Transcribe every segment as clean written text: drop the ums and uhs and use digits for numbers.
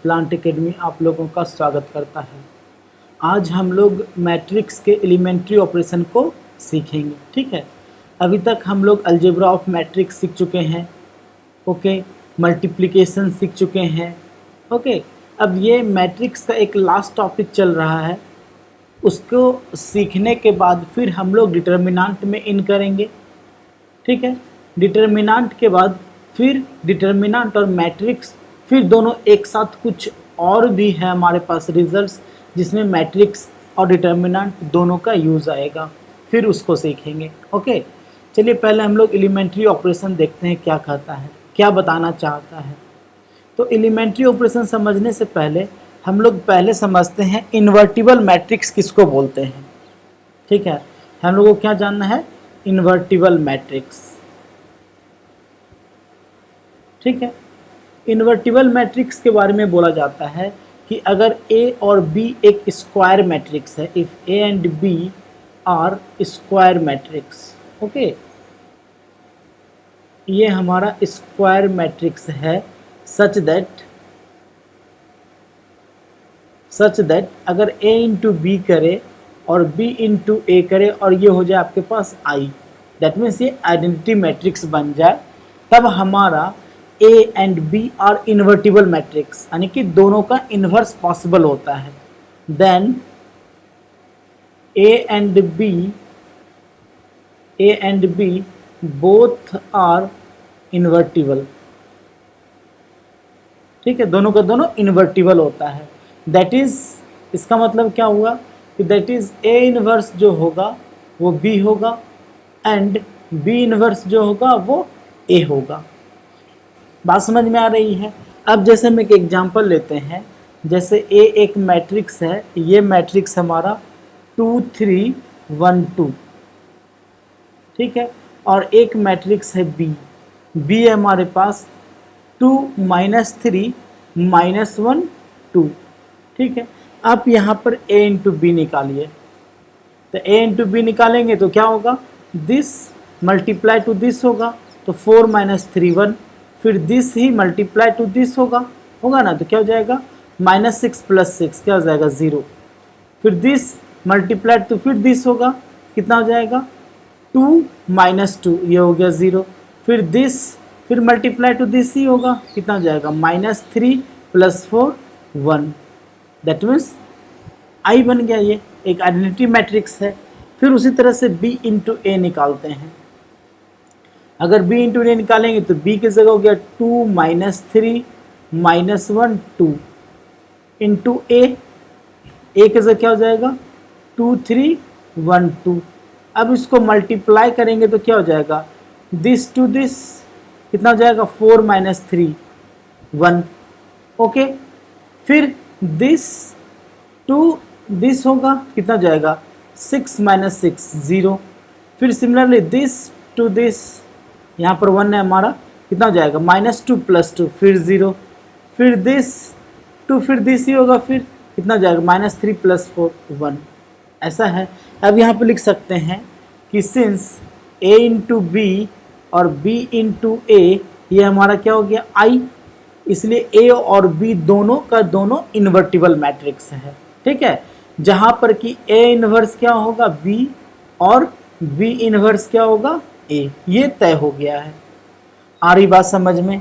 Plant academy आप लोगों का स्वागत करता है। आज हम लोग मैट्रिक्स के एलिमेंट्री ऑपरेशन को सीखेंगे। ठीक है, अभी तक हम लोग अलजेब्रा ऑफ मैट्रिक्स सीख चुके हैं। ओके, मल्टीप्लिकेशन सीख चुके हैं। ओके, अब ये मैट्रिक्स का एक लास्ट टॉपिक चल रहा है। उसको सीखने के बाद फिर हम लोग डिटर्मिनेंट में इन करेंगे। ठीक है, डिटर्मिनेंट के बाद फिर डिटर्मिनेंट और मैट्रिक्स, फिर दोनों एक साथ कुछ और भी है हमारे पास रिजल्ट्स जिसमें मैट्रिक्स और डिटर्मिनेंट दोनों का यूज़ आएगा, फिर उसको सीखेंगे। ओके, चलिए पहले हम लोग एलिमेंट्री ऑपरेशन देखते हैं क्या कहता है, क्या बताना चाहता है। तो एलिमेंट्री ऑपरेशन समझने से पहले हम लोग पहले समझते हैं इन्वर्टिबल मैट्रिक्स किसको बोलते हैं। ठीक है, हम लोगों को क्या जानना है, इन्वर्टिबल मैट्रिक्स। ठीक है, इन्वर्टिबल मैट्रिक्स के बारे में बोला जाता है कि अगर ए और बी एक स्क्वायर मैट्रिक्स है, if A and B are square matrix. Okay, ये हमारा स्क्वायर मैट्रिक्स है सच दैट अगर ए इंटू बी करे और बी इंटू ए करे और ये हो जाए आपके पास आई, दैट मीन्स ये आइडेंटिटी मैट्रिक्स बन जाए, तब हमारा A and B are invertible matrix, यानी कि दोनों का इन्वर्स पॉसिबल होता है। Then A and B both are invertible. ठीक है, दोनों का दोनों इन्वर्टिबल होता है। दैट इज, इसका मतलब क्या हुआ कि दैट इज ए इन्वर्स जो होगा वो बी होगा एंड बी इन्वर्स जो होगा वो ए होगा। बात समझ में आ रही है। अब जैसे हम एक एग्जांपल लेते हैं, जैसे ए एक मैट्रिक्स है, ये मैट्रिक्स हमारा 2 3 1 2। ठीक है, और एक मैट्रिक्स है बी है हमारे पास 2 -3 -1 2। ठीक है, आप यहाँ पर ए इंटू बी निकालिए, तो ए इंटू बी निकालेंगे तो क्या होगा, दिस मल्टीप्लाई टू दिस होगा, तो 4 -3 1, फिर this he multiply two this होगा ना, तो क्या हो जाएगा -6 + 6 क्या हो जाएगा 0, फिर दिस मल्टीप्लाई टू फिर दिस होगा, कितना हो जाएगा 2 -2 ये हो गया 0, फिर दिस फिर मल्टीप्लाई टू दिस ही होगा, कितना हो जाएगा -3 + 4 1, दैट मीन्स आई बन गया। ये एक आइडेंटिटी मैट्रिक्स है। फिर उसी तरह से बी इंटू ए निकालते हैं। अगर b इंटू ए निकालेंगे तो b की जगह हो गया 2 -3 -1 2 इंटू ए की जगह क्या हो जाएगा 2 3 1 2। अब इसको मल्टीप्लाई करेंगे तो क्या हो जाएगा, दिस टू दिस कितना हो जाएगा 4 -3 1। ओके, फिर दिस टू दिस होगा, कितना हो जाएगा 6 -6 0, फिर सिमिलरली दिस टू दिस, यहाँ पर 1 है हमारा, कितना हो जाएगा -2 + 2 फिर 0, फिर दिस टू फिर दिस ही होगा, फिर कितना हो जाएगा -3 + 4 1। ऐसा है। अब यहाँ पे लिख सकते हैं कि सिंस a इंटू बी और b इंटू ए ये हमारा क्या हो गया आई, इसलिए a और b दोनों का दोनों इन्वर्टिबल मैट्रिक्स है। ठीक है, जहाँ पर कि a इन्वर्स क्या होगा b और b इन्वर्स क्या होगा a, ये तय हो गया है। आ रही बात समझ में।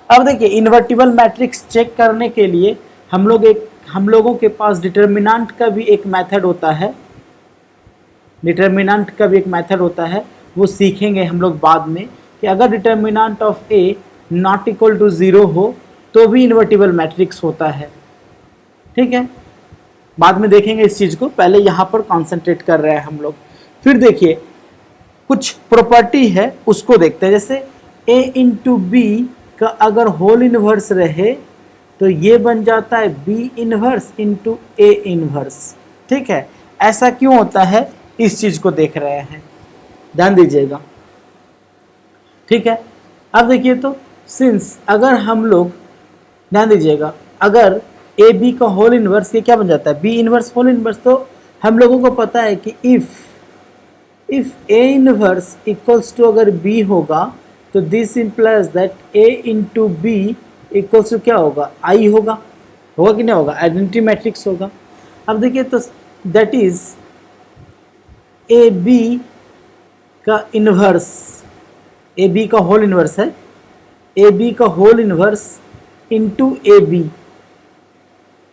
अब देखिए इन्वर्टिबल मैट्रिक्स चेक करने के लिए हम लोगों के पास डिटर्मिनेंट का भी एक मेथड होता है, वो सीखेंगे हम लोग बाद में, कि अगर determinant of A not equal to 0 हो तो भी इन्वर्टिबल मैट्रिक्स होता है। ठीक है, बाद में देखेंगे इस चीज़ को, पहले यहाँ पर कॉन्सेंट्रेट कर रहे हैं हम लोग। फिर देखिए कुछ प्रॉपर्टी है उसको देखते हैं। जैसे a इंटू बी का अगर होल इन्वर्स रहे तो ये बन जाता है b inverse into a inverse. ठीक है, ऐसा क्यों होता है इस चीज़ को देख रहे हैं, ध्यान दीजिएगा। ठीक है, अब देखिए तो सिंस अगर हम लोग ध्यान दीजिएगा, अगर ए बी का होल इन्वर्स ये क्या बन जाता है बी इन्वर्स होल इन्वर्स, तो हम लोगों को पता है कि if A inverse equals to अगर बी होगा तो this implies that A into B equals to क्या होगा आई होगा। होगा कि नहीं होगा, आइडेंटिटी मैट्रिक्स होगा। अब देखिए तो दैट इज ए बी का इन्वर्स, ए बी का होल इन्वर्स है, ए बी का whole inverse into A B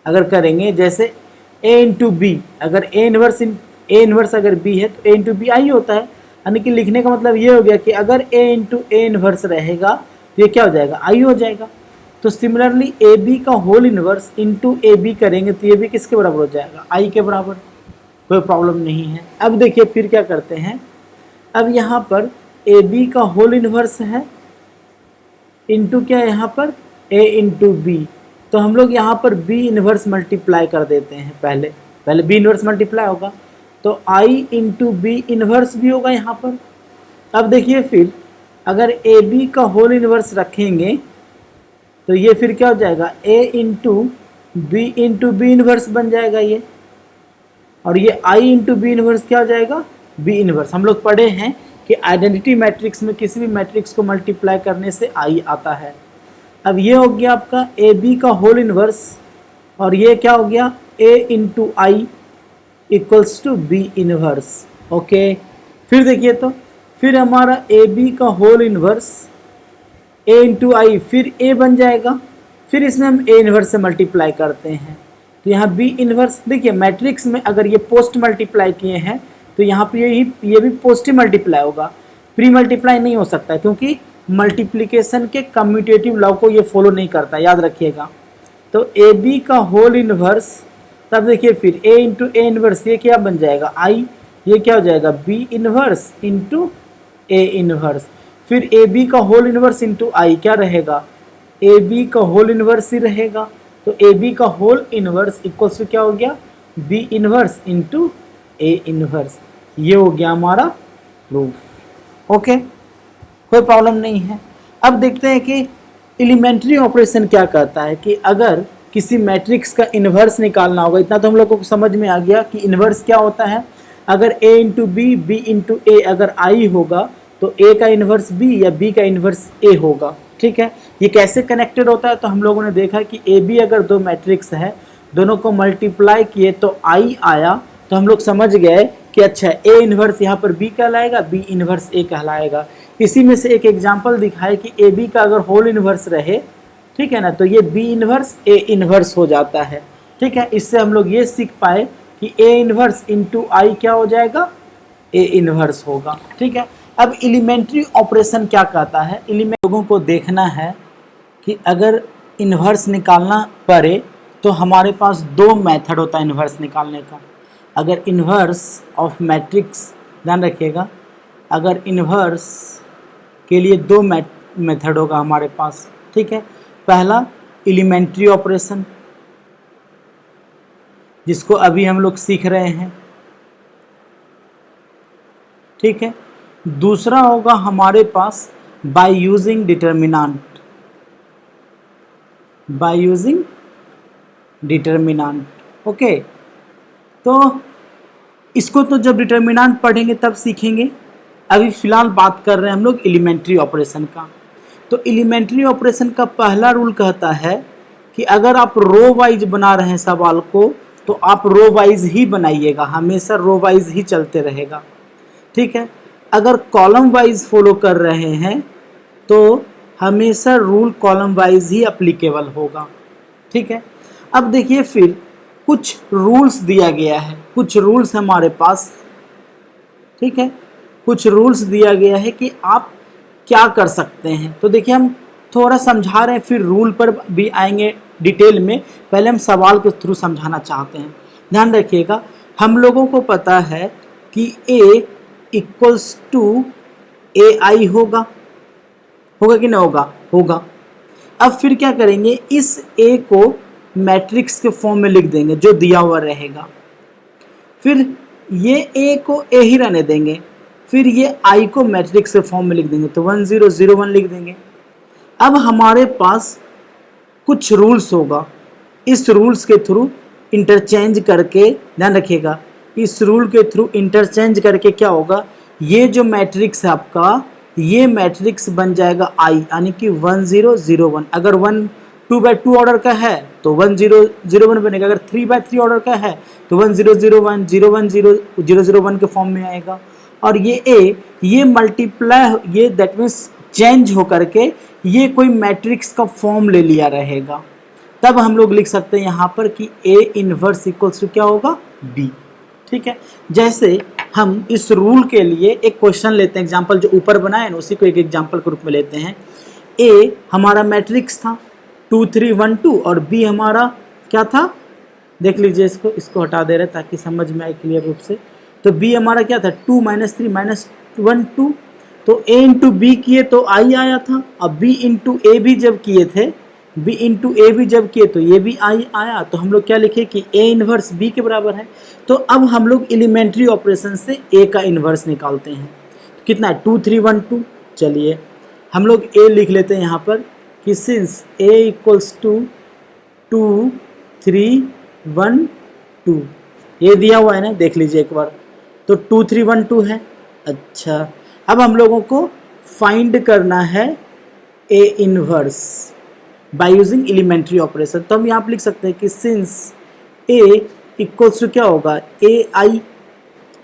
अगर करेंगे, जैसे ए इंटू बी, अगर ए इन्वर्स अगर बी है तो ए इंटू बी आई होता है, यानी कि लिखने का मतलब ये हो गया कि अगर ए इंटू ए इन्वर्स रहेगा तो ये क्या हो जाएगा, आई हो जाएगा। तो सिमिलरली ए बी का whole inverse into A B करेंगे तो ये भी किसके बराबर हो जाएगा, आई के बराबर, कोई प्रॉब्लम नहीं है। अब देखिए फिर क्या करते हैं, अब यहाँ पर ए बी का होल इन्वर्स है इंटू क्या है यहाँ पर ए इंटू बी, तो हम लोग यहाँ पर बी इन्वर्स मल्टीप्लाई कर देते हैं, पहले बी इन्वर्स मल्टीप्लाई होगा तो आई इंटू बी इन्वर्स भी होगा यहाँ पर। अब देखिए फिर अगर ए बी का होल इन्वर्स रखेंगे तो ये फिर क्या हो जाएगा, ए इंटू बी इन्वर्स बन जाएगा ये, और ये आई इंटू बी इन्वर्स क्या हो जाएगा, बी इन्वर्स। हम लोग पढ़े हैं कि आइडेंटिटी मैट्रिक्स में किसी भी मैट्रिक्स को मल्टीप्लाई करने से आई आता है। अब ये हो गया आपका ए बी का होल इन्वर्स, और ये क्या हो गया, A into I equals to B inverse. Okay, फिर देखिए तो फिर हमारा ए बी का whole inverse A into I, फिर ए बन जाएगा, फिर इसमें हम ए इन्वर्स से मल्टीप्लाई करते हैं तो यहाँ बी इन्वर्स। देखिए मैट्रिक्स में अगर ये पोस्ट मल्टीप्लाई किए हैं तो यहाँ पे ये भी पोस्ट मल्टीप्लाई होगा, प्री मल्टीप्लाई नहीं हो सकता है, क्योंकि मल्टीप्लिकेशन के कम्यूटेटिव लॉ को ये फॉलो नहीं करता, याद रखिएगा। तो ए बी का होल इन्वर्स, तब देखिए फिर ए इंटू ए इन्वर्स, ये क्या बन जाएगा आई, ये क्या हो जाएगा B inverse into A inverse, फिर ए बी का होल इन्वर्स इंटू आई क्या रहेगा, ए बी का होल इन्वर्स ही रहेगा, तो ए बी का होल इन्वर्स इक्वल्स टू क्या हो गया, B inverse into A inverse. ये हो गया हमारा प्रूफ। ओके, कोई प्रॉब्लम नहीं है। अब देखते हैं कि एलिमेंट्री ऑपरेशन क्या कहता है, कि अगर किसी मैट्रिक्स का इन्वर्स निकालना होगा, इतना तो हम लोगों को समझ में आ गया कि इन्वर्स क्या होता है। अगर ए इंटू बी इंटू ए अगर आई होगा तो ए का इन्वर्स बी या बी का इन्वर्स ए होगा, ठीक है। ये कैसे कनेक्टेड होता है, तो हम लोगों ने देखा कि ए बी अगर दो मैट्रिक्स है, दोनों को मल्टीप्लाई किए तो आई आया, तो हम लोग समझ गए कि अच्छा ए इन्वर्स यहाँ पर बी कहलाएगा, बी इन्वर्स ए कहलाएगा। इसी में से एक एग्जांपल दिखाए कि ए बी का अगर होल इन्वर्स रहे, ठीक है ना, तो ये बी इन्वर्स ए इन्वर्स हो जाता है, ठीक है। इससे हम लोग ये सीख पाए कि ए इन्वर्स इंटू आई क्या हो जाएगा, ए इन्वर्स होगा, ठीक है। अब एलिमेंट्री ऑपरेशन क्या कहता है, लोगों को देखना है कि अगर इन्वर्स निकालना पड़े तो हमारे पास दो मेथड होता है इन्वर्स निकालने का। अगर इन्वर्स ऑफ मैट्रिक्स, ध्यान रखिएगा, अगर इन्वर्स के लिए दो मेथड होगा हमारे पास, ठीक है। पहला एलिमेंट्री ऑपरेशन, जिसको अभी हम लोग सीख रहे हैं, ठीक है। दूसरा होगा हमारे पास by using determinant, by using determinant, okay. तो इसको तो जब डिटर्मिनेंट पढ़ेंगे तब सीखेंगे, अभी फिलहाल बात कर रहे हैं हम लोग एलिमेंट्री ऑपरेशन का। तो एलिमेंट्री ऑपरेशन का पहला रूल कहता है कि अगर आप रो वाइज बना रहे हैं सवाल को तो आप रो वाइज ही बनाइएगा, हमेशा रो वाइज ही चलते रहेगा, ठीक है। अगर कॉलम वाइज फॉलो कर रहे हैं तो हमेशा रूल कॉलम वाइज ही अप्लीकेबल होगा, ठीक है। अब देखिए फिर कुछ रूल्स दिया गया है, कुछ रूल्स हमारे पास, ठीक है, कुछ रूल्स दिया गया है कि आप क्या कर सकते हैं। तो देखिए हम थोड़ा समझा रहे हैं, फिर रूल पर भी आएंगे डिटेल में, पहले हम सवाल के थ्रू समझाना चाहते हैं। ध्यान रखिएगा, हम लोगों को पता है कि ए इक्वल्स टू ए आई होगा, होगा कि नहीं होगा, होगा। अब फिर क्या करेंगे, इस ए को मैट्रिक्स के फॉर्म में लिख देंगे जो दिया हुआ रहेगा, फिर ये ए को ए ही रहने देंगे, फिर ये आई को मैट्रिक्स के फॉर्म में लिख देंगे, तो 1 0 0 1 लिख देंगे। अब हमारे पास कुछ रूल्स होगा, इस रूल्स के थ्रू इंटरचेंज करके, ध्यान रखिएगा, इस रूल के थ्रू इंटरचेंज करके क्या होगा, ये जो मैट्रिक्स है आपका, ये मैट्रिक्स बन जाएगा आई, यानी कि 1 0 0 1। अगर 1 2/2 ऑर्डर का है तो 1001 बनेगा, अगर 3/3 ऑर्डर का है तो 1001 010 के फॉर्म में आएगा। और ये ए ये मल्टीप्लाई ये दैट मीन्स चेंज होकर के ये कोई मैट्रिक्स का फॉर्म ले लिया रहेगा, तब हम लोग लिख सकते हैं यहाँ पर कि ए इनवर्स इक्वल्स टू क्या होगा, बी। ठीक है, जैसे हम इस रूल के लिए एक क्वेश्चन लेते हैं, एग्जांपल जो ऊपर बनाए ना उसी को एक एग्जांपल के रूप में लेते हैं। ए हमारा मैट्रिक्स था 2 3 1 2 और बी हमारा क्या था, देख लीजिए, इसको हटा दे रहे ताकि समझ में आए क्लियर रूप से। तो बी हमारा क्या था 2 -3 -1 2, तो ए इंटू बी किए तो आई आया था। अब बी इंटू ए भी जब किए थे, बी इंटू ए भी जब किए तो ये भी आई आया, तो हम लोग क्या लिखे कि ए इनवर्स बी के बराबर है। तो अब हम लोग एलिमेंट्री ऑपरेशन से ए का इनवर्स निकालते हैं। कितना है 2 3 1 2। चलिए हम लोग ए लिख लेते हैं यहाँ पर कि सिंस ए इक्वल्स टू 2 3 1 2, ये दिया हुआ है ना, देख लीजिए एक बार, तो 2 3 1 2 है। अच्छा, अब हम लोगों को फाइंड करना है A inverse by using elementary operation. तो हम यहाँ पर लिख सकते हैं कि सिंस ए इक्वल्स टू क्या होगा, ए आई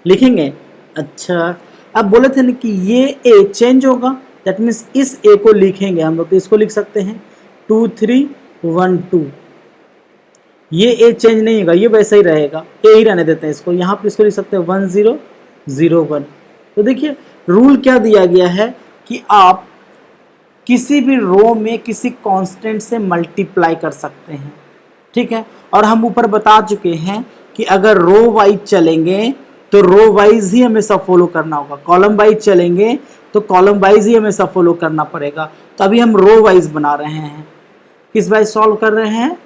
लिखेंगे। अच्छा, अब बोले थे ना कि ये ए चेंज होगा, दैट मीन्स इस ए को लिखेंगे हम लोग, तो इसको लिख सकते हैं 2 3 1 2। ये ए चेंज नहीं होगा, ये वैसा ही रहेगा, ए ही रहने देते हैं इसको। यहाँ पर इसको लिख सकते हैं 1 0 0 1। तो देखिए रूल क्या दिया गया है कि आप किसी भी रो में किसी कांस्टेंट से मल्टीप्लाई कर सकते हैं। ठीक है, और हम ऊपर बता चुके हैं कि अगर रो वाइज चलेंगे तो रो वाइज ही हमेशा फॉलो करना होगा, कॉलम वाइज चलेंगे तो कॉलम वाइज ही हमेशा फॉलो करना पड़ेगा। तो अभी हम रो वाइज बना रहे हैं, किस वाइज सॉल्व कर रहे हैं,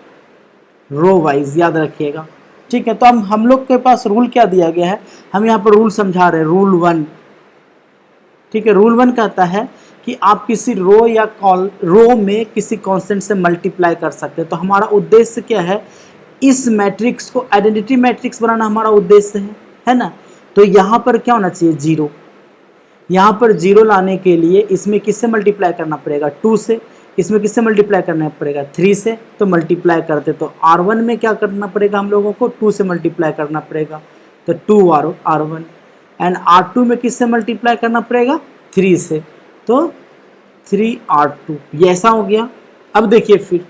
रो वाइज, याद रखिएगा। ठीक है, तो हम लोग के पास रूल क्या दिया गया है, हम यहाँ पर रूल समझा रहे हैं, रूल 1। ठीक है, रूल 1 कहता है कि आप किसी रो या रो में किसी कांस्टेंट से मल्टीप्लाई कर सकते हैं। तो हमारा उद्देश्य क्या है, इस मैट्रिक्स को आइडेंटिटी मैट्रिक्स बनाना हमारा उद्देश्य है ना। तो यहाँ पर क्या होना चाहिए, 0। यहाँ पर 0 लाने के लिए इसमें किससे मल्टीप्लाई करना पड़ेगा, 2 से। इसमें किससे मल्टीप्लाई करना पड़ेगा, 3 से। तो मल्टीप्लाई करते तो R1 में क्या करना पड़ेगा, हम लोगों को 2 से मल्टीप्लाई करना पड़ेगा, तो 2 R1। एंड R2 में किससे मल्टीप्लाई करना पड़ेगा, 3 से, तो 3 R2, ये ऐसा हो गया। अब देखिए फिर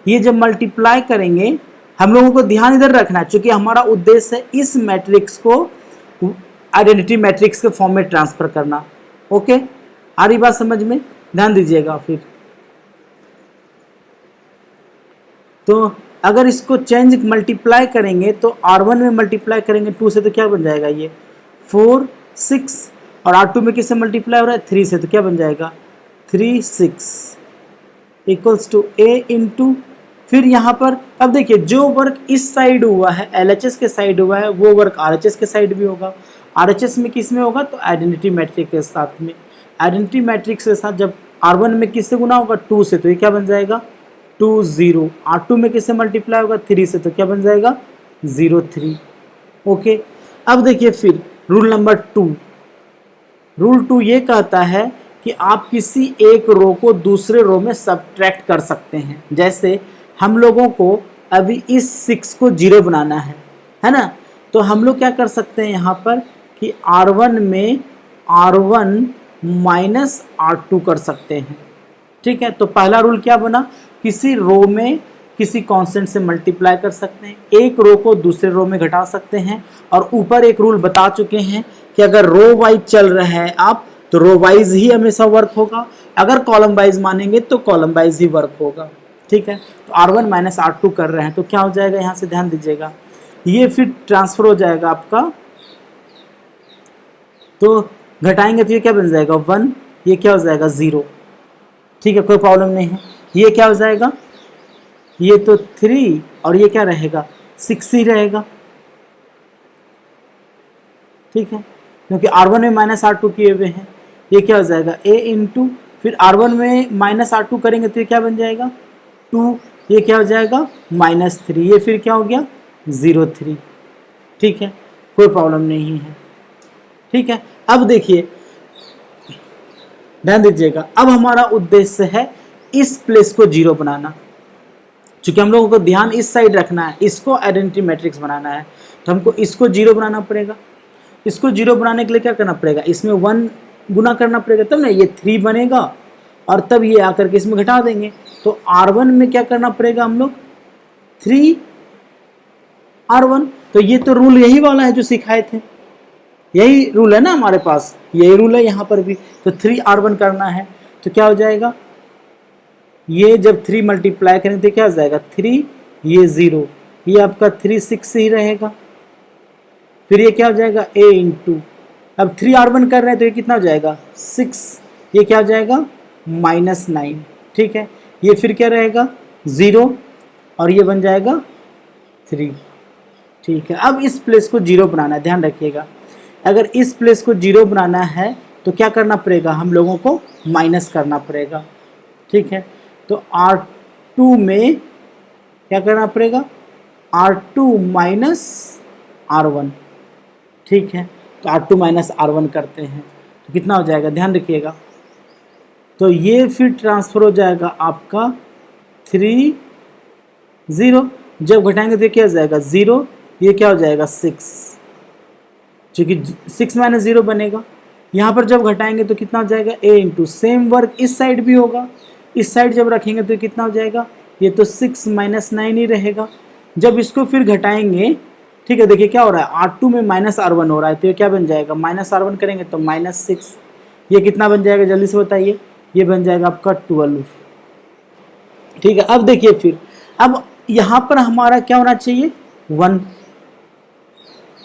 ये जब मल्टीप्लाई करेंगे, हम लोगों को ध्यान इधर रखना है, क्योंकि हमारा उद्देश्य है इस मैट्रिक्स को आइडेंटिटी मैट्रिक्स के फॉर्म में ट्रांसफर करना। ओके, आ रही बात समझ में, ध्यान दीजिएगा। फिर तो अगर इसको चेंज मल्टीप्लाई करेंगे तो R1 में मल्टीप्लाई करेंगे 2 से, तो क्या बन जाएगा, ये 4 6, और R2 में किससे मल्टीप्लाई हो रहा है, 3 से, तो क्या बन जाएगा 3 6 इक्वल्स टू A इंटू, फिर यहाँ पर अब देखिए जो वर्क इस साइड हुआ है, LHS के साइड हुआ है, वो वर्क RHS के साइड भी होगा। RHS में किस में होगा, तो आइडेंटिटी मैट्रिक्स के साथ में। आइडेंटिटी मैट्रिक्स के साथ जब R1 में किससे गुना होगा, 2 से, तो ये क्या बन जाएगा 2 0। R2 में किससे मल्टीप्लाई होगा, 3 से, तो क्या बन जाएगा 0 3। ओके, अब देखिए फिर रूल नंबर 2। रूल 2 ये कहता है कि आप किसी एक रो को दूसरे रो में सब्ट्रैक्ट कर सकते हैं। जैसे हम लोगों को अभी इस 6 को 0 बनाना है ना, तो हम लोग क्या कर सकते हैं यहाँ पर कि R1 में R1 माइनस R2 कर सकते हैं। ठीक है, तो पहला रूल क्या बना, किसी रो में किसी कांस्टेंट से मल्टीप्लाई कर सकते हैं, एक रो को दूसरे रो में घटा सकते हैं। और ऊपर एक रूल बता चुके हैं कि अगर रो वाइज चल रहे हैं आप, तो रो वाइज ही हमेशा वर्क होगा, अगर कॉलम वाइज मानेंगे तो कॉलम वाइज ही वर्क होगा। ठीक है, तो R1 माइनस R2 कर रहे हैं, तो क्या हो जाएगा, यहाँ से ध्यान दीजिएगा, ये फिर ट्रांसफर हो जाएगा आपका, तो घटाएंगे तो ये क्या बन जाएगा 1, ये क्या हो जाएगा 0। ठीक है, कोई प्रॉब्लम नहीं है। ये क्या हो जाएगा, ये तो 3 और ये क्या रहेगा 6 ही रहेगा। ठीक है, क्योंकि R1 में माइनस R2 किए हुए हैं, ये क्या हो जाएगा A इंटू, फिर R1 में माइनस R2 करेंगे तो ये क्या बन जाएगा 2, ये क्या हो जाएगा -3, ये फिर क्या हो गया 0 3। ठीक है, कोई प्रॉब्लम नहीं है। ठीक है, अब देखिए ध्यान दीजिएगा, अब हमारा उद्देश्य है इस प्लेस को 0 बनाना। चूंकि हम लोगों को ध्यान इस साइड रखना है, इसको आइडेंटिटी मैट्रिक्स बनाना है, तो हमको इसको 0 बनाना पड़ेगा। इसको 0 बनाने के लिए क्या करना पड़ेगा, इसमें 1 गुना करना पड़ेगा, तब ना ये 3 बनेगा और तब ये आकर के इसमें घटा देंगे। तो R1 में क्या करना पड़ेगा हम लोग, 3R1। तो ये तो रूल यही वाला है जो सिखाए थे, यही रूल है ना हमारे पास, यही रूल है यहाँ पर भी। तो 3R1 करना है तो क्या हो जाएगा, ये जब 3 मल्टीप्लाई करेंगे तो क्या हो जाएगा 3, ये 0, ये आपका 3 6 ही रहेगा। फिर ये क्या हो जाएगा a इंटू, अब 3R1 कर रहे हैं तो ये कितना हो जाएगा 6, ये क्या हो जाएगा -9, ठीक है। ये फिर क्या रहेगा 0 और ये बन जाएगा 3, ठीक है। अब इस प्लेस को 0 बनाना है, ध्यान रखिएगा, अगर इस प्लेस को 0 बनाना है तो क्या करना पड़ेगा, हम लोगों को माइनस करना पड़ेगा, ठीक है। तो R2 में क्या करना पड़ेगा, R2 माइनस R1, ठीक है। तो R2 माइनस R1 करते हैं तो कितना हो जाएगा, ध्यान रखिएगा, तो ये फिर ट्रांसफर हो जाएगा आपका 3 0, जब घटाएंगे तो क्या हो जाएगा 0, ये क्या हो जाएगा 6, चूँकि 6 माइनस 0 बनेगा। यहाँ पर जब घटाएंगे तो कितना हो जाएगा a इंटू, सेम वर्क इस साइड भी होगा, इस साइड जब रखेंगे तो कितना हो जाएगा, ये तो 6 माइनस 9 ही रहेगा। जब इसको फिर घटाएंगे, ठीक है, देखिए क्या हो रहा है, R2 में -R1 हो रहा है, तो ये क्या बन जाएगा, -R1 करेंगे तो -6, ये कितना बन जाएगा जल्दी से बताइए, ये बन जाएगा आपका 12, ठीक है। अब देखिए फिर, अब यहाँ पर हमारा क्या होना चाहिए 1,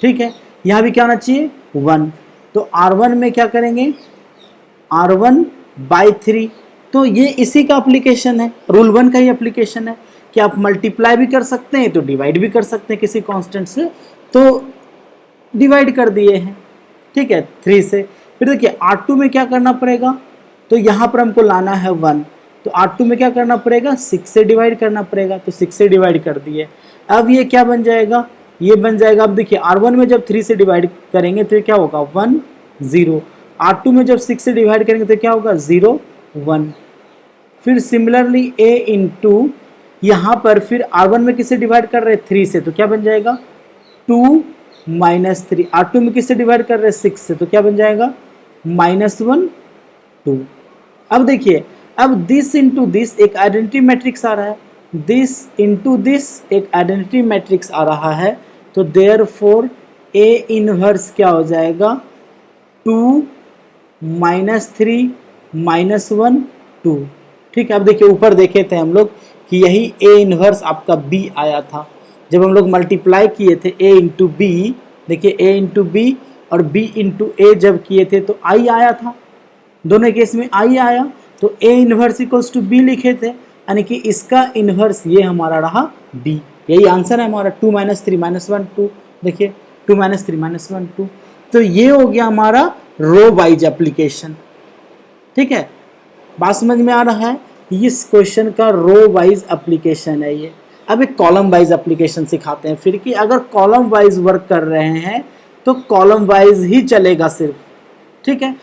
ठीक है, यहाँ भी क्या होना चाहिए 1, तो R1 में क्या करेंगे R1/3, तो ये इसी का एप्लीकेशन है, रूल 1 का ही एप्लीकेशन है कि आप मल्टीप्लाई भी कर सकते हैं तो डिवाइड भी कर सकते हैं किसी कांस्टेंट से, तो डिवाइड कर दिए हैं, ठीक है 3 से। फिर देखिए R2 में क्या करना पड़ेगा, तो यहाँ पर हमको लाना है 1, तो R2 में क्या करना पड़ेगा 6 से डिवाइड करना पड़ेगा, तो 6 से डिवाइड कर दिए। अब ये क्या बन जाएगा, ये बन जाएगा, अब देखिए R1 में जब 3 से डिवाइड करेंगे तो ये क्या होगा 1 0, R2 में जब 6 से डिवाइड करेंगे तो क्या होगा 0 1। फिर सिमिलरली a इंटू, यहाँ पर फिर R1 में किससे डिवाइड कर रहे हैं 3 से, तो क्या बन जाएगा 2 माइनस 3, R2 में किससे डिवाइड कर रहे हैं 6 से, तो क्या बन जाएगा -1 2। अब देखिए, अब दिस इंटू दिस एक आइडेंटिटी मैट्रिक्स आ रहा है, दिस इंटू दिस एक आइडेंटिटी मैट्रिक्स आ रहा है, तो देयरफॉर A इनवर्स क्या हो जाएगा 2 -3 -1 2, ठीक है। अब देखिए ऊपर देखे थे हम लोग कि यही A इनवर्स आपका B आया था, जब हम लोग मल्टीप्लाई किए थे A इंटू B, देखिए A इंटू B और B इंटू A जब किए थे तो I आया था, दोनों केस में I आया, तो A inverse equals to B लिखे थे, यानी कि इसका इनवर्स ये हमारा रहा B, यही आंसर है हमारा 2 -3 -1 2, देखिए 2 -3 -1 2। तो ये हो गया हमारा रो वाइज एप्लीकेशन, ठीक है, बात समझ में आ रहा है, इस क्वेश्चन का रो वाइज एप्लीकेशन है ये। अब एक कॉलम वाइज एप्लीकेशन सिखाते हैं फिर, कि अगर कॉलम वाइज वर्क कर रहे हैं तो कॉलम वाइज ही चलेगा सिर्फ, ठीक है,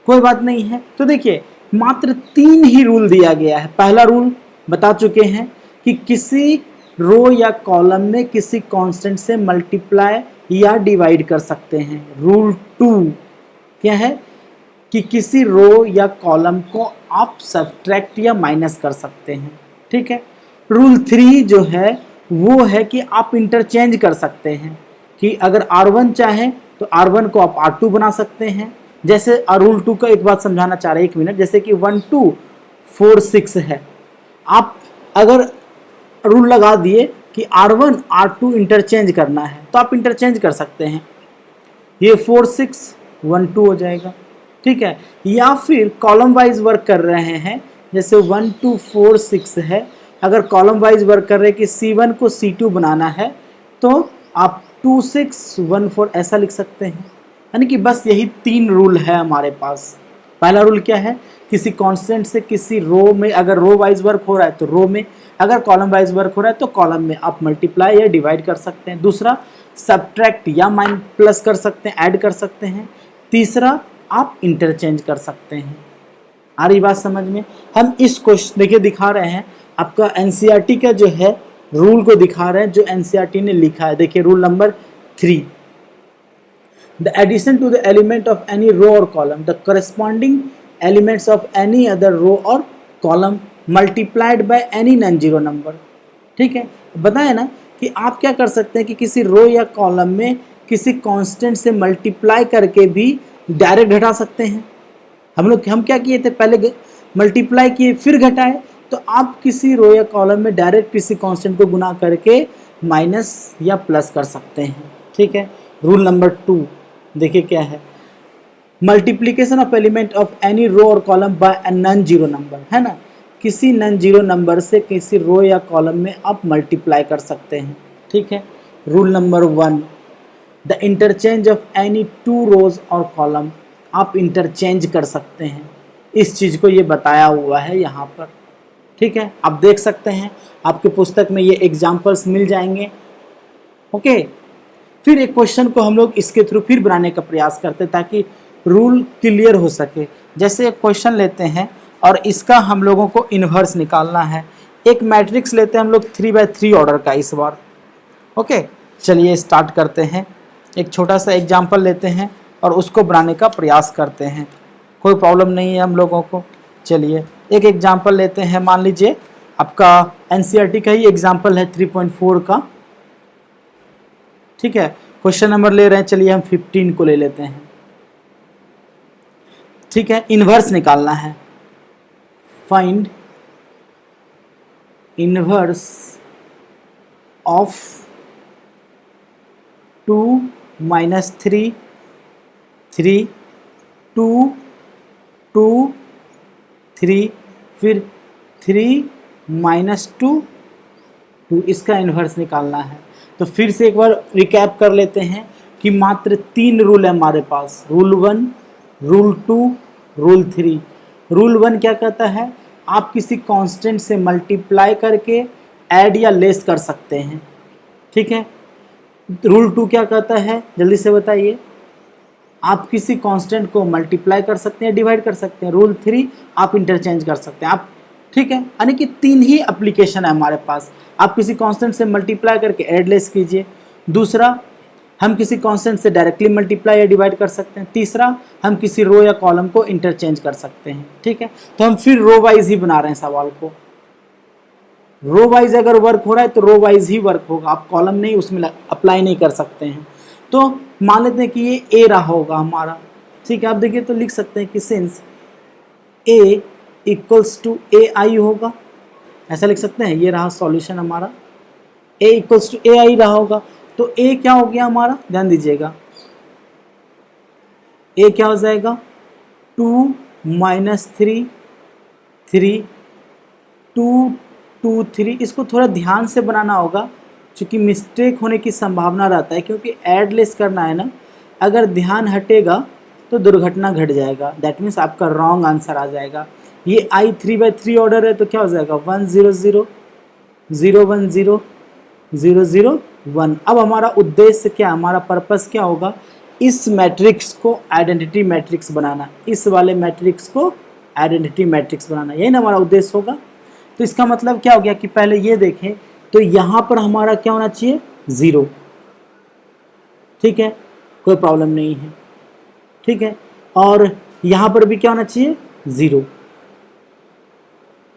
कोई बात नहीं है। तो देखिए मात्र 3 ही रूल दिया गया है। पहला रूल बता चुके हैं कि किसी रो या कॉलम में किसी कांस्टेंट से मल्टीप्लाई या डिवाइड कर सकते हैं। रूल 2 क्या है कि किसी रो या कॉलम को आप सब्ट्रैक्ट या माइनस कर सकते हैं, ठीक है। रूल 3 जो है वो है कि आप इंटरचेंज कर सकते हैं, कि अगर R1 चाहें तो R1 को आप R2 बना सकते हैं। जैसे रूल 2 का एक बात समझाना चाह रहे हैं, 1 मिनट, जैसे कि 1 2 4 6 है, आप अगर रूल लगा दिए कि R1 R2 इंटरचेंज करना है तो आप इंटरचेंज कर सकते हैं, ये 4 6 1 2 हो जाएगा, ठीक है। या फिर कॉलम वाइज वर्क कर रहे हैं, जैसे 1 2 4 6 है, अगर कॉलम वाइज वर्क कर रहे हैं कि C1 को C2 बनाना है तो आप 2 6 1 4 ऐसा लिख सकते हैं। यानी कि बस यही 3 रूल है हमारे पास। पहला रूल क्या है, किसी कांस्टेंट से किसी रो में अगर रो वाइज वर्क हो रहा है तो रो में, अगर कॉलम वाइज वर्क हो रहा है तो कॉलम में आप मल्टीप्लाई या डिवाइड कर सकते हैं। दूसरा सब्ट्रैक्ट या माइन प्लस कर सकते हैं, ऐड कर सकते हैं। तीसरा आप इंटरचेंज कर सकते हैं। आ रही बात समझ में। हम इस क्वेश्चन देखिए दिखा रहे हैं आपका एनसीईआरटी का जो है रूल को दिखा रहे हैं, जो एनसीईआरटी ने लिखा है। देखिए rule number 3, the addition to the element of any row और column the corresponding elements of any other row और column multiplied by any non zero number. ठीक है, बताया ना कि आप क्या कर सकते हैं कि किसी रो या कॉलम में किसी कांस्टेंट से मल्टीप्लाई करके भी डायरेक्ट घटा सकते हैं। हम क्या किए थे, पहले मल्टीप्लाई किए फिर घटाए। तो आप किसी रो या कॉलम में डायरेक्ट किसी कांस्टेंट को गुना करके माइनस या प्लस कर सकते हैं। ठीक है, रूल नंबर 2 देखिए क्या है, multiplication of element of any row और column by a non zero number, है ना, किसी नॉन जीरो नंबर से किसी रो या कॉलम में आप मल्टीप्लाई कर सकते हैं। ठीक है, rule number 1, the interchange of any two rows और कॉलम, आप इंटरचेंज कर सकते हैं। इस चीज़ को ये बताया हुआ है यहाँ पर। ठीक है, आप देख सकते हैं, आपके पुस्तक में ये एग्जाम्पल्स मिल जाएंगे। ओके, फिर एक क्वेश्चन को हम लोग इसके थ्रू फिर बनाने का प्रयास करते हैं ताकि रूल क्लियर हो सके। जैसे एक क्वेश्चन लेते हैं और इसका हम लोगों को इन्वर्स निकालना है। एक मैट्रिक्स लेते हैं हम लोग 3x3 ऑर्डर का इस बार। ओके, चलिए स्टार्ट करते हैं। एक छोटा सा एग्जाम्पल लेते हैं और उसको बनाने का प्रयास करते हैं, कोई प्रॉब्लम नहीं है हम लोगों को। चलिए एक एग्जाम्पल लेते हैं, मान लीजिए आपका एनसीईआरटी का ही एग्जाम्पल है 3.4 का। ठीक है, क्वेश्चन नंबर ले रहे हैं, चलिए हम 15 को ले लेते हैं। ठीक है, इन्वर्स निकालना है। फाइंड इन्वर्स ऑफ 2 माइनस 3 3 2 2 3 फिर 3 माइनस 2 2, इसका इन्वर्स निकालना है। तो फिर से एक बार रिकैप कर लेते हैं कि मात्र 3 रूल है हमारे पास, रूल 1, रूल 2, रूल 3। रूल 1 क्या कहता है, आप किसी कांस्टेंट से मल्टीप्लाई करके ऐड या लेस कर सकते हैं। ठीक है, रूल 2 क्या कहता है, जल्दी से बताइए, आप किसी कांस्टेंट को मल्टीप्लाई कर सकते हैं, डिवाइड कर सकते हैं। रूल 3 आप इंटरचेंज कर सकते हैं आप। ठीक है, यानी कि 3 ही एप्लीकेशन है हमारे पास। आप किसी कांस्टेंट से मल्टीप्लाई करके ऐड लेस कीजिए। दूसरा, हम किसी कांस्टेंट से डायरेक्टली मल्टीप्लाई या डिवाइड कर सकते हैं। तीसरा, हम किसी रो या कॉलम को इंटरचेंज कर सकते हैं। ठीक है, तो हम फिर रो वाइज ही बना रहे हैं सवाल को। रो वाइज अगर वर्क हो रहा है तो रो वाइज ही वर्क होगा, आप कॉलम नहीं उसमें अप्लाई नहीं कर सकते हैं। तो मान लेते हैं कि ये ए रहा होगा हमारा। ठीक है, आप देखिए तो लिख सकते हैं कि सिंस ए इक्वल्स टू ए आई होगा, ऐसा लिख सकते हैं। ये रहा सॉल्यूशन हमारा, ए इक्वल्स टू ए आई रहा होगा। तो ए क्या हो गया हमारा, ध्यान दीजिएगा, ए क्या हो जाएगा 2 माइनस 3 3 2 2 3। इसको थोड़ा ध्यान से बनाना होगा क्योंकि मिस्टेक होने की संभावना रहता है, क्योंकि ऐड लेस करना है ना, अगर ध्यान हटेगा तो दुर्घटना घट जाएगा। दैट मीन्स आपका रॉन्ग आंसर आ जाएगा। ये आई 3/3 ऑर्डर है तो क्या हो जाएगा 1 0 0 0 1 0 0 0 1। अब हमारा उद्देश्य क्या, हमारा पर्पस क्या होगा, इस मैट्रिक्स को आइडेंटिटी मैट्रिक्स बनाना, इस वाले मैट्रिक्स को आइडेंटिटी मैट्रिक्स बनाना, यही ना हमारा उद्देश्य होगा। तो इसका मतलब क्या हो गया कि पहले ये देखें तो यहाँ पर हमारा क्या होना चाहिए 0। ठीक है, कोई प्रॉब्लम नहीं है। ठीक है, और यहाँ पर भी क्या होना चाहिए 0,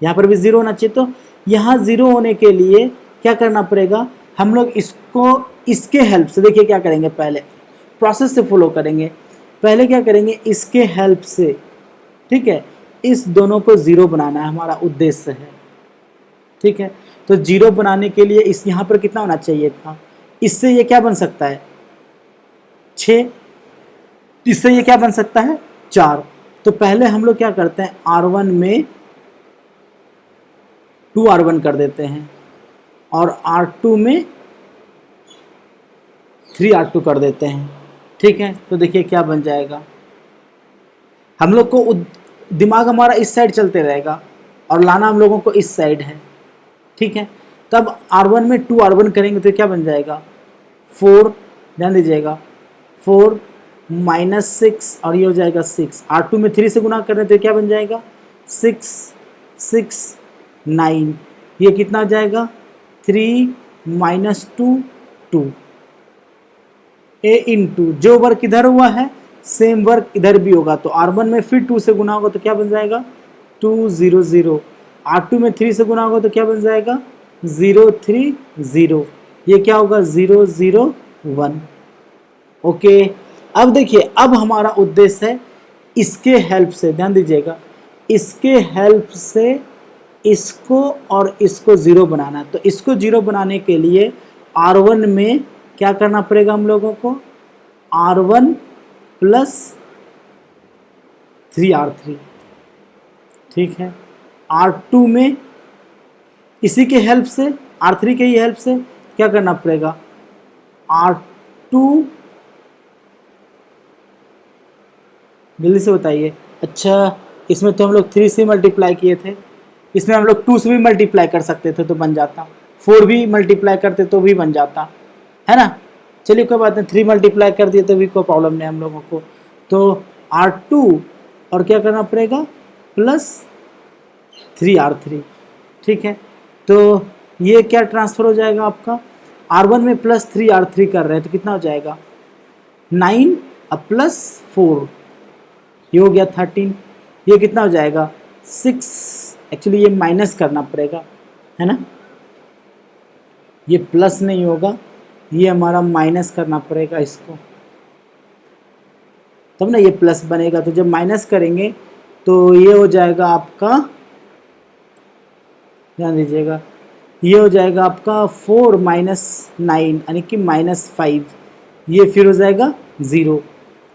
यहाँ पर भी 0 होना चाहिए। तो यहाँ 0 होने के लिए क्या करना पड़ेगा, हम लोग इसको इसके हेल्प से, देखिए क्या करेंगे, पहले प्रोसेस से फॉलो करेंगे। पहले क्या करेंगे, इसके हेल्प से, ठीक है, इस दोनों को 0 बनाना है, हमारा उद्देश्य है। ठीक है, तो 0 बनाने के लिए इस यहाँ पर कितना होना चाहिए था, इससे ये क्या बन सकता है 6, इससे ये क्या बन सकता है 4। तो पहले हम लोग क्या करते हैं, R1 में 2R1 कर देते हैं और R2 में 3R2 कर देते हैं। ठीक है, तो देखिए क्या बन जाएगा, हम लोग को दिमाग हमारा इस साइड चलते रहेगा और लाना हम लोगों को इस साइड है। ठीक है, तब R1 में 2R1 करेंगे तो क्या बन जाएगा 4, ध्यान दीजिएगा 4 माइनस 6 और ये हो जाएगा 6। R2 में 3 से गुना कर रहे तो क्या बन जाएगा 6 6 9। ये कितना हो जाएगा 3 माइनस 2 2 a इंटू जो वर्क इधर हुआ है सेम वर्क इधर भी होगा, तो R1 में फिर 2 से गुना होगा तो क्या बन जाएगा 2 0 0। R2 में 3 से गुना होगा तो क्या बन जाएगा 0 3 0। ये क्या होगा 0 0 1। ओके, अब देखिए, अब हमारा उद्देश्य है इसके हेल्प से, ध्यान दीजिएगा, इसके हेल्प से इसको और इसको ज़ीरो बनाना। तो इसको ज़ीरो बनाने के लिए R1 में क्या करना पड़ेगा हम लोगों को, R1 प्लस 3R3, ठीक है। R2 में इसी के हेल्प से, R3 के ही हेल्प से क्या करना पड़ेगा, R2, जल्दी से बताइए। अच्छा, इसमें तो हम लोग 3 से मल्टीप्लाई किए थे, इसमें हम लोग 2 से भी मल्टीप्लाई कर सकते थे तो बन जाता, 4 भी मल्टीप्लाई करते तो भी बन जाता, है ना। चलिए कोई बात नहीं, 3 मल्टीप्लाई कर दिए तो भी कोई प्रॉब्लम नहीं हम लोगों को। तो R2 और क्या करना पड़ेगा प्लस 3R3, ठीक है। तो ये क्या ट्रांसफ़र हो जाएगा आपका, R1 में प्लस 3R3 कर रहे हैं तो कितना हो जाएगा 9 अब प्लस 4, ये हो गया 13। ये कितना हो जाएगा 6, एक्चुअली ये माइनस करना पड़ेगा, है ना, ये प्लस नहीं होगा, ये हमारा माइनस करना पड़ेगा इसको, तब ना ये प्लस बनेगा। तो जब माइनस करेंगे तो ये हो जाएगा आपका, ध्यान दीजिएगा, ये हो जाएगा आपका 4 माइनस 9 यानी कि माइनस 5, ये फिर हो जाएगा 0,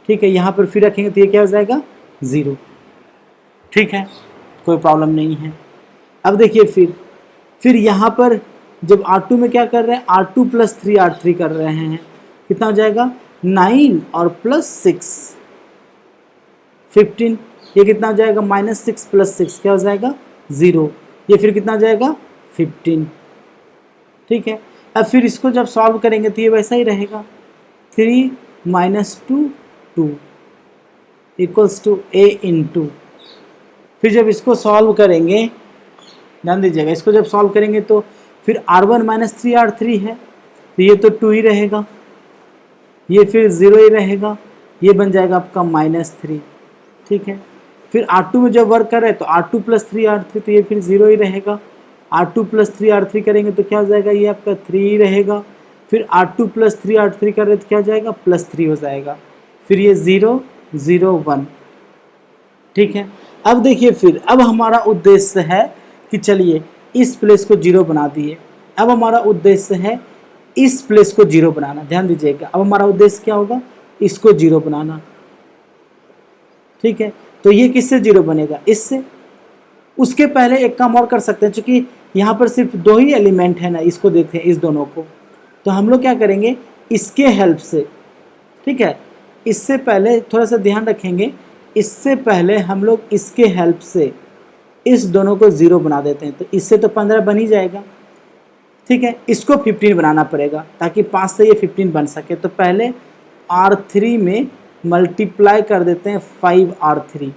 ठीक है। यहाँ पर फिर रखेंगे तो ये क्या हो जाएगा 0, ठीक है, कोई प्रॉब्लम नहीं है। अब देखिए फिर यहाँ पर जब R2 में क्या कर रहे हैं, R2 प्लस 3R3 कर रहे हैं, कितना हो जाएगा 9 और प्लस 6 15, ये कितना हो जाएगा माइनस 6 प्लस 6 क्या हो जाएगा 0, ये फिर कितना हो जाएगा 15, ठीक है। अब फिर इसको जब सॉल्व करेंगे तो ये वैसा ही रहेगा, 3 minus 2 2 equals to a into, फिर जब इसको सॉल्व करेंगे, ध्यान दीजिएगा, इसको जब सॉल्व करेंगे तो फिर R1 माइनस 3R3 है तो ये तो 2 ही रहेगा, ये फिर 0 ही रहेगा, ये बन जाएगा आपका -3, ठीक है। फिर R2 में जब वर्क कर रहे हैं तो R2 प्लस 3R3 तो ये फिर 0 ही रहेगा, R2 प्लस 3R3 करेंगे तो क्या हो जाएगा, ये आपका 3 ही रहेगा। फिर R2 प्लस 3R3 कर रहे तो क्या हो जाएगा +3 हो जाएगा, फिर ये 0 0 1, ठीक है। अब देखिए फिर अब हमारा उद्देश्य है कि चलिए इस प्लेस को 0 बना दिए, अब हमारा उद्देश्य है इस प्लेस को 0 बनाना, ध्यान दीजिएगा। अब हमारा उद्देश्य क्या होगा, इसको 0 बनाना, ठीक है। तो ये किससे 0 बनेगा, इससे। उसके पहले एक काम और कर सकते हैं, क्योंकि यहाँ पर सिर्फ 2 ही एलिमेंट है ना, इसको देखते हैं इस दोनों को, तो हम लोग क्या करेंगे इसके हेल्प से, ठीक है। इससे पहले थोड़ा सा ध्यान रखेंगे, इससे पहले हम लोग इसके हेल्प से इस दोनों को 0 बना देते हैं, तो इससे तो 15 बन ही जाएगा, ठीक है। इसको 15 बनाना पड़ेगा ताकि 5 से ये 15 बन सके। तो पहले R3 में मल्टीप्लाई कर देते हैं 5R3,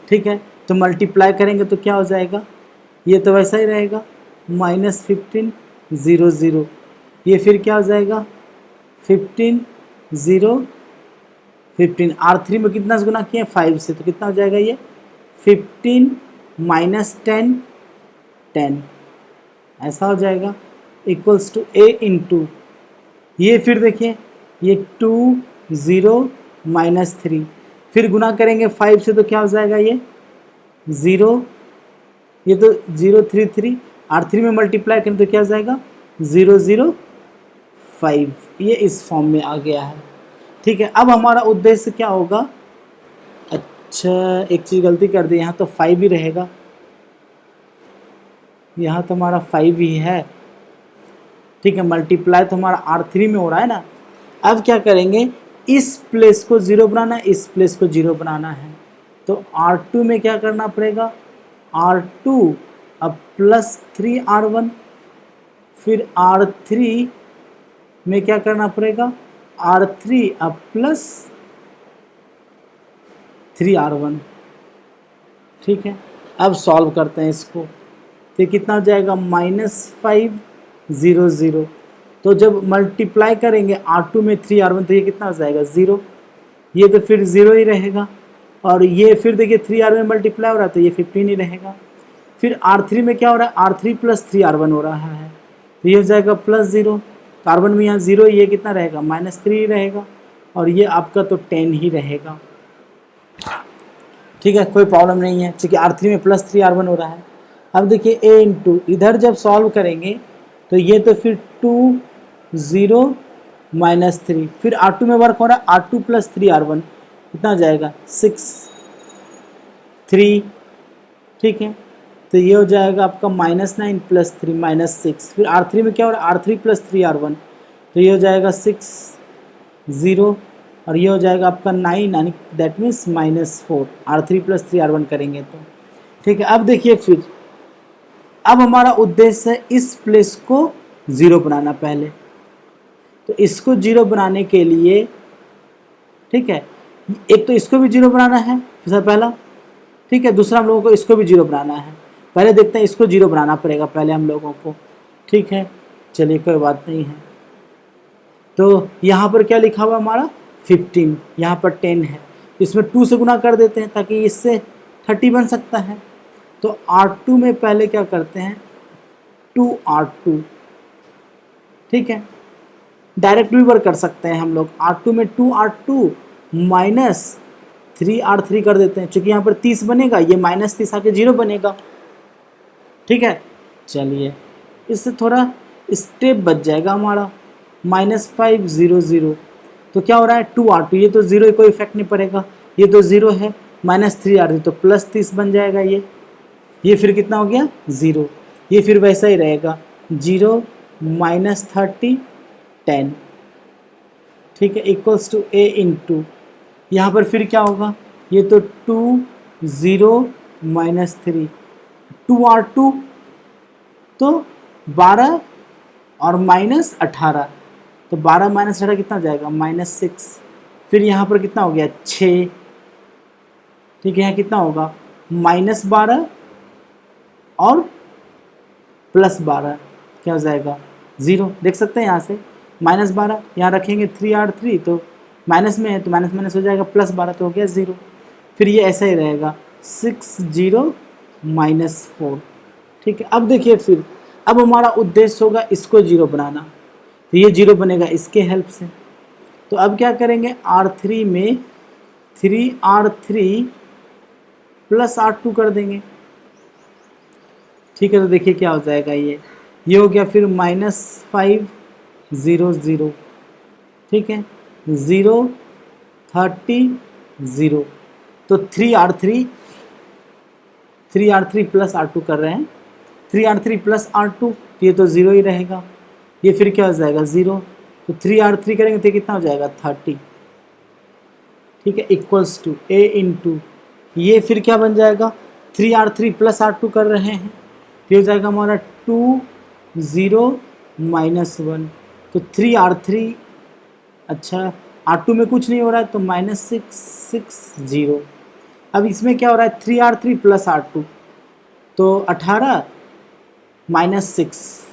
ठीक है। तो मल्टीप्लाई करेंगे तो क्या हो जाएगा, ये तो वैसा ही रहेगा -15 0 0, ये फिर क्या हो जाएगा 15 0 15, R3 में कितना से गुना किया 5 से, तो कितना हो जाएगा ये 15 माइनस 10 10, ऐसा हो जाएगा इक्वल्स टू a इंटू, ये फिर देखिए ये 2 0 -3, फिर गुना करेंगे 5 से तो क्या हो जाएगा ये 0, ये तो 0 3 3, R3 में मल्टीप्लाई करें तो क्या हो जाएगा 0 0 5, ये इस फॉर्म में आ गया है, ठीक है। अब हमारा उद्देश्य क्या होगा, अच्छा एक चीज़ गलती कर दी, यहाँ तो 5 ही रहेगा, यहाँ तो हमारा 5 ही है, ठीक है। मल्टीप्लाई तो हमारा R3 में हो रहा है ना। अब क्या करेंगे, इस प्लेस को 0 बनाना है, इस प्लेस को 0 बनाना है, तो R2 में क्या करना पड़ेगा, R2 अब प्लस 3R1, फिर R3 में क्या करना पड़ेगा, R3 अब प्लस 3R1, ठीक है। अब सॉल्व करते हैं इसको, तो कितना हो जाएगा -500। तो जब मल्टीप्लाई करेंगे R2 में 3R1 तो ये कितना हो जाएगा 0, ये तो फिर 0 ही रहेगा। और ये फिर देखिए 3R में मल्टीप्लाई हो रहा है तो ये 15 ही रहेगा। फिर R3 में क्या हो रहा है, R3 + 3R1 हो रहा है तो ये हो जाएगा +0। कार्बन में यहाँ 0, ये कितना रहेगा -3 ही रहेगा। और ये आपका तो 10 ही रहेगा। ठीक है, कोई प्रॉब्लम नहीं है क्योंकि R3 में +3R1 हो रहा है। अब देखिए a इंटू इधर जब सॉल्व करेंगे तो ये तो फिर 2 0 -3, फिर R2 में वर्क हो रहा है, R2 + 3R1 कितना हो जाएगा 6 3। ठीक है, तो ये हो जाएगा आपका -9 + 3 -6। फिर R3 में क्या हो रहा है, R3 + 3R1 तो ये हो जाएगा 6 0, और ये हो जाएगा आपका 9 यानी दैट मीन्स -4। R3 + 3R1 करेंगे तो ठीक है। अब देखिए फिर अब हमारा उद्देश्य है इस प्लेस को 0 बनाना। पहले तो इसको 0 बनाने के लिए ठीक है, एक तो इसको भी 0 बनाना है सबसे पहला। ठीक है, दूसरा हम लोगों को इसको भी 0 बनाना है। पहले देखते हैं इसको 0 बनाना पड़ेगा पहले हम लोगों को। ठीक है, चलिए कोई बात नहीं है। तो यहाँ पर क्या लिखा हुआ हमारा 15, यहाँ पर 10 है, इसमें 2 से गुना कर देते हैं ताकि इससे 30 बन सकता है। तो R2 में पहले क्या करते हैं 2R2। ठीक है, डायरेक्ट भी वर्क कर सकते हैं हम लोग। R2 में 2R2 -3R3 कर देते हैं, चूँकि यहाँ पर 30 बनेगा, ये -30 आके 0 बनेगा। ठीक है, चलिए इससे थोड़ा स्टेप बच जाएगा हमारा -500। तो क्या हो रहा है 2R2, ये तो 0 कोई इफेक्ट नहीं पड़ेगा, ये तो 0 है, -3R3 तो +30 बन जाएगा। ये फिर कितना हो गया 0, ये फिर वैसा ही रहेगा 0 -30 10। ठीक है, इक्वल्स टू a इंटू यहाँ पर फिर क्या होगा, ये तो 2 0 -3 2R2 तो 12 और -18 तो 12 -18 कितना हो जाएगा -6। फिर यहाँ पर कितना हो गया 6। ठीक है, यहाँ कितना होगा -12 और +12 क्या हो जाएगा 0। देख सकते हैं यहाँ से -12 यहाँ रखेंगे 3R3 तो माइनस में है तो माइनस हो जाएगा, +12 तो हो गया 0। फिर ये ऐसा ही रहेगा 6 0 -4। ठीक है, अब देखिए फिर अब हमारा उद्देश्य होगा इसको 0 बनाना, तो ये 0 बनेगा इसके हेल्प से। तो अब क्या करेंगे R3 में 3R3 + R2 कर देंगे। ठीक है, तो देखिए क्या हो जाएगा, ये हो गया फिर -500। ठीक है, 0 30 0 तो 3R3 + R2 कर रहे हैं, 3R3 + R2 ये तो 0 ही रहेगा। ये फिर क्या हो जाएगा 0, तो 3R3 करेंगे तो कितना हो जाएगा 30। ठीक है, इक्वल्स टू a इंटू ये फिर क्या बन जाएगा 3R3 + R2 कर रहे हैं, ये हो जाएगा हमारा 2 0 -1 तो 3R3। अच्छा, R2 में कुछ नहीं हो रहा है तो -660। अब इसमें क्या हो रहा है 3R3 + R2 तो 18 -6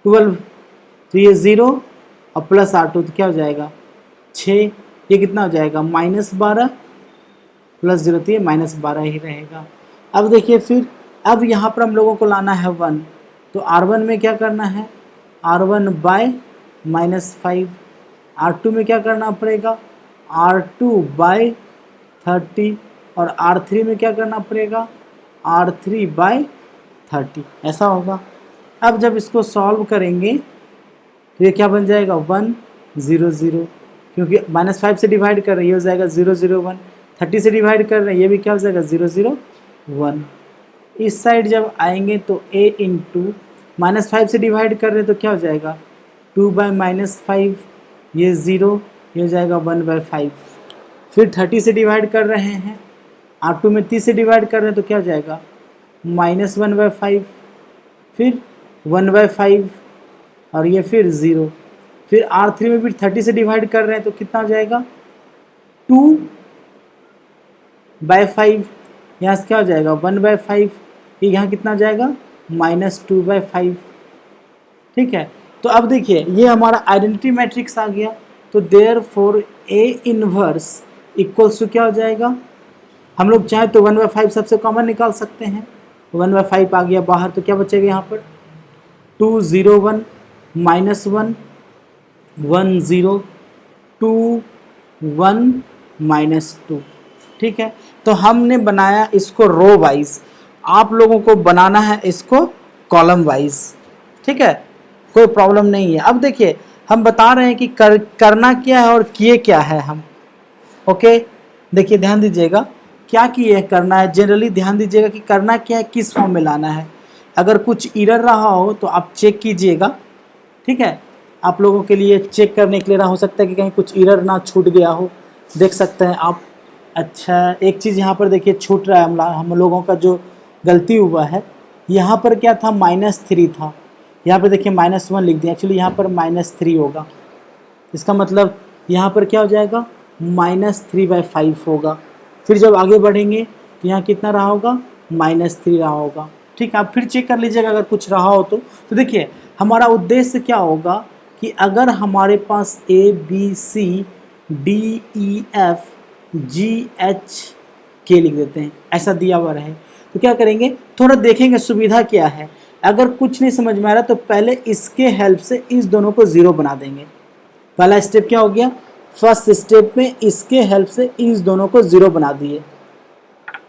12 तो ये 0 और +R2 तो क्या हो जाएगा 6। ये कितना हो जाएगा -12 + 0 तो ये -12 ही रहेगा। अब देखिए फिर अब यहाँ पर हम लोगों को लाना है 1, तो R1 में क्या करना है R1 बाय -5। R2 में क्या करना पड़ेगा R2 बाय 30 और R3 में क्या करना पड़ेगा R3 बाय 30, ऐसा होगा। अब जब इसको सॉल्व करेंगे तो ये क्या बन जाएगा 1 0 0, क्योंकि -5 से डिवाइड कर रहे हैं, ये हो जाएगा 0 0 1। 30 से डिवाइड कर रहे हैं, ये भी क्या हो जाएगा 0 0 1। इस साइड जब आएंगे तो a इंटू -5 से डिवाइड कर रहे हैं तो क्या हो जाएगा 2 बाय -5, ये 0, ये हो जाएगा 1/5। फिर 30 से डिवाइड कर रहे हैं, R2 में 30 से डिवाइड कर रहे हैं तो क्या हो जाएगा -1/5, फिर 1/5 और ये फिर 0। फिर R3 में भी 30 से डिवाइड कर रहे हैं तो कितना हो जाएगा 2/5, यहाँ से क्या हो जाएगा 1/5 ये यहाँ कितना जाएगा -2/5। ठीक है, तो अब देखिए ये हमारा आइडेंटिटी मैट्रिक्स आ गया। तो therefore A inverse equals to क्या हो जाएगा, हम लोग चाहे तो 1/5 सबसे कॉमन निकाल सकते हैं। 1/5 आ गया बाहर, तो क्या बचेगा यहाँ पर 2 0 1 -1 1 0 2 1 -2। ठीक है, तो हमने बनाया इसको रो वाइज, आप लोगों को बनाना है इसको कॉलम वाइज। ठीक है, कोई प्रॉब्लम नहीं है। अब देखिए हम बता रहे हैं कि करना क्या है और किए क्या है हम। ओके, देखिए ध्यान दीजिएगा क्या किए करना है। जनरली ध्यान दीजिएगा कि करना क्या है, किस फॉर्म में लाना है। अगर कुछ एरर रहा हो तो आप चेक कीजिएगा। ठीक है, आप लोगों के लिए चेक करने के लिए रहा हो सकता है कि कहीं कुछ एरर ना छूट गया हो, देख सकते हैं आप। अच्छा, एक चीज़ यहाँ पर देखिए छूट रहा है हम लोगों का जो गलती हुआ है, यहाँ पर क्या था -3 था, यहाँ पर देखिए -1 लिख दिया। एक्चुअली यहाँ पर -3 होगा, इसका मतलब यहाँ पर क्या हो जाएगा -3/5 होगा। फिर जब आगे बढ़ेंगे तो यहाँ कितना रहा होगा -3 रहा होगा। ठीक है, आप फिर चेक कर लीजिएगा अगर कुछ रहा हो तो देखिए हमारा उद्देश्य क्या होगा कि अगर हमारे पास ABCDEFGH लिख देते हैं, ऐसा दिया हुआ रहे, तो क्या करेंगे, थोड़ा देखेंगे सुविधा क्या है। अगर कुछ नहीं समझ में आ रहा तो पहले इसके हेल्प से इस दोनों को 0 बना देंगे। पहला स्टेप क्या हो गया, फर्स्ट स्टेप में इसके हेल्प से इस दोनों को 0 बना दिए।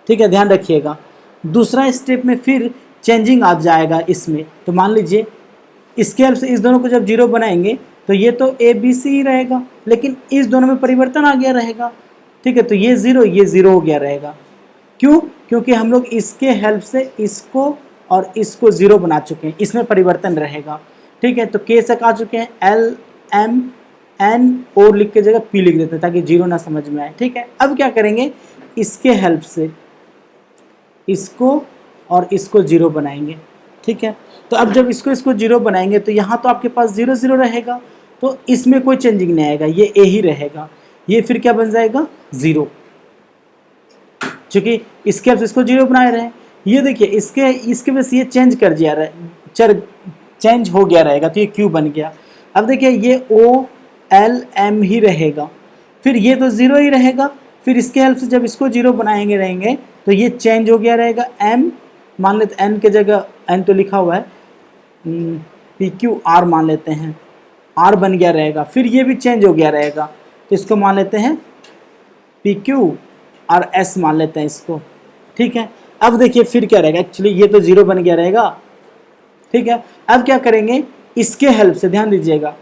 ठीक है, ध्यान रखिएगा। दूसरा स्टेप में फिर चेंजिंग आ जाएगा इसमें। तो मान लीजिए इसके हेल्प से इस दोनों को जब 0 बनाएंगे तो ये तो ABC ही रहेगा, लेकिन इस दोनों में परिवर्तन आ गया रहेगा। ठीक है, तो ये 0 हो गया रहेगा। क्यों, क्योंकि हम लोग इसके हेल्प से इसको और इसको 0 बना चुके हैं, इसमें परिवर्तन रहेगा। ठीक है, तो K तक आ चुके हैं, LMN और लिख के जगह P लिख देते हैं ताकि 0 ना समझ में आए। ठीक है, अब क्या करेंगे, इसके हेल्प से इसको और इसको 0 बनाएंगे। ठीक है, तो अब जब इसको 0 बनाएंगे तो यहाँ तो आपके पास 0 0 रहेगा, तो इसमें कोई चेंजिंग नहीं आएगा, ये A ही रहेगा। ये फिर क्या बन जाएगा 0, क्योंकि इसके हेल्प से इसको 0 बनाए रहे। ये देखिए इसके वजह से ये चेंज कर दिया रहा, चेंज हो गया रहेगा, तो ये Q बन गया। अब देखिए ये OLM ही रहेगा, फिर ये तो 0 ही रहेगा। फिर इसके हेल्प से जब इसको 0 बनाएंगे रहेंगे तो ये चेंज हो गया रहेगा, M मान लेते, N के जगह N तो लिखा हुआ है, PQR मान लेते हैं, R बन गया रहेगा। फिर ये भी चेंज हो गया रहेगा, तो इसको मान लेते हैं PQRS मान लेते हैं इसको। ठीक है, अब देखिए फिर क्या रहेगा, एक्चुअली ये तो 0 बन गया रहेगा। ठीक है, अब क्या करेंगे, इसके हेल्प से ध्यान दीजिएगा,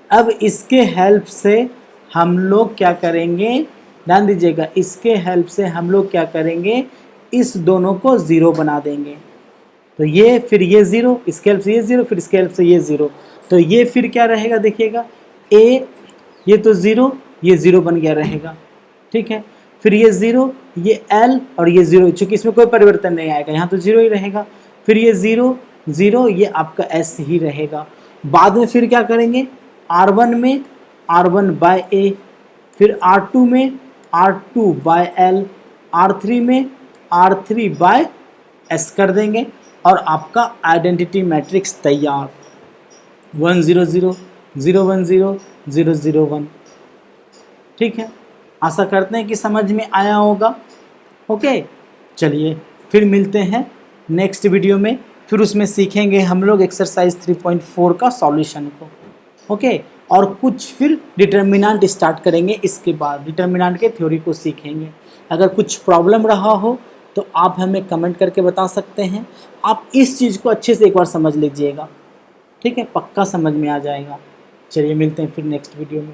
अब इसके हेल्प से हम लोग क्या करेंगे, ध्यान दीजिएगा, इसके हेल्प से हम लोग क्या करेंगे, इस दोनों को 0 बना देंगे। तो ये फिर ये 0, इसके हेल्प से ये 0, फिर इसके हेल्प से ये 0, तो ये फिर क्या रहेगा देखिएगा, A ये तो 0, ये 0 बन गया रहेगा। ठीक है, फिर ये 0, ये L और ये 0, चूँकि इसमें कोई परिवर्तन नहीं आएगा, यहाँ तो 0 ही रहेगा। फिर ये 0 0, ये आपका S ही रहेगा। बाद में फिर क्या करेंगे, R1 में R1/A, फिर R2 में R2/L, R3 में R3/S कर देंगे और आपका आइडेंटिटी मैट्रिक्स तैयार, 1 0 0 0 1 0 0 0 1। ठीक है, आशा करते हैं कि समझ में आया होगा। ओके, चलिए फिर मिलते हैं नेक्स्ट वीडियो में, फिर उसमें सीखेंगे हम लोग एक्सरसाइज 3.4 का सॉल्यूशन को। ओके, और कुछ फिर डिटर्मिनेंट स्टार्ट करेंगे, इसके बाद डिटर्मिनेंट के थ्योरी को सीखेंगे। अगर कुछ प्रॉब्लम रहा हो तो आप हमें कमेंट करके बता सकते हैं। आप इस चीज़ को अच्छे से एक बार समझ लीजिएगा। ठीक है, पक्का समझ में आ जाएगा। चलिए मिलते हैं फिर नेक्स्ट वीडियो में।